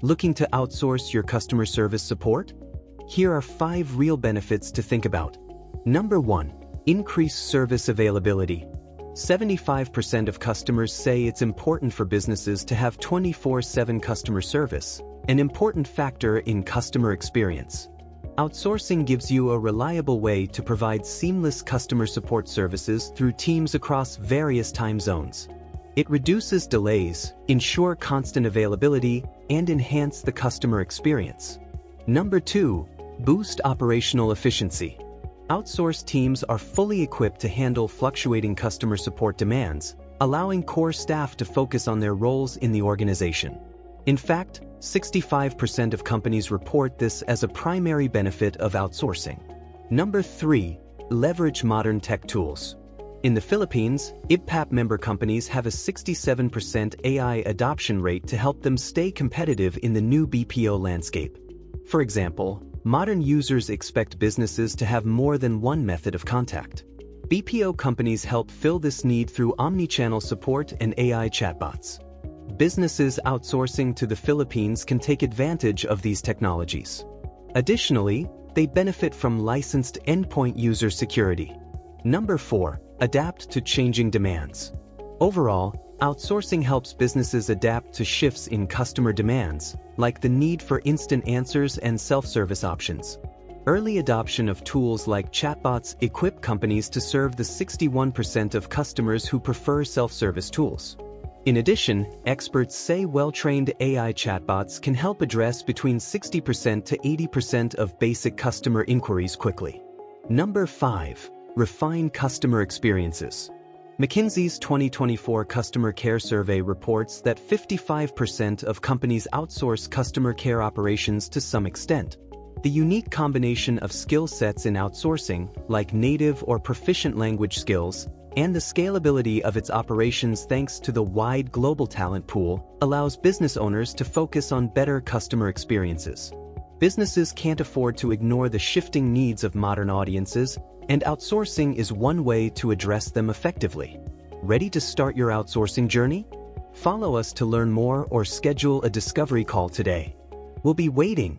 Looking to outsource your customer service support? Here are 5 real benefits to think about. Number 1. Increase service availability. 75% of customers say it's important for businesses to have 24/7 customer service, an important factor in customer experience. Outsourcing gives you a reliable way to provide seamless customer support services through teams across various time zones. It reduces delays, ensure constant availability, and enhance the customer experience. Number 2. Boost operational efficiency. Outsourced teams are fully equipped to handle fluctuating customer support demands, allowing core staff to focus on their roles in the organization. In fact, 65% of companies report this as a primary benefit of outsourcing. Number 3. Leverage modern tech tools. In the Philippines, IPAP member companies have a 67% AI adoption rate to help them stay competitive in the new BPO landscape. For example, modern users expect businesses to have more than one method of contact. BPO companies help fill this need through omnichannel support and AI chatbots. Businesses outsourcing to the Philippines can take advantage of these technologies. Additionally, they benefit from licensed endpoint user security. Number 4. Adapt to changing demands. Overall, outsourcing helps businesses adapt to shifts in customer demands, like the need for instant answers and self-service options. Early adoption of tools like chatbots equip companies to serve the 61% of customers who prefer self-service tools. In addition, experts say well-trained AI chatbots can help address between 60% to 80% of basic customer inquiries quickly. Number 5. Refine customer experiences. McKinsey's 2024 Customer Care Survey reports that 55% of companies outsource customer care operations to some extent. The unique combination of skill sets in outsourcing, like native or proficient language skills, and the scalability of its operations thanks to the wide global talent pool, allows business owners to focus on better customer experiences. Businesses can't afford to ignore the shifting needs of modern audiences, and outsourcing is one way to address them effectively. Ready to start your outsourcing journey? Follow us to learn more or schedule a discovery call today. We'll be waiting.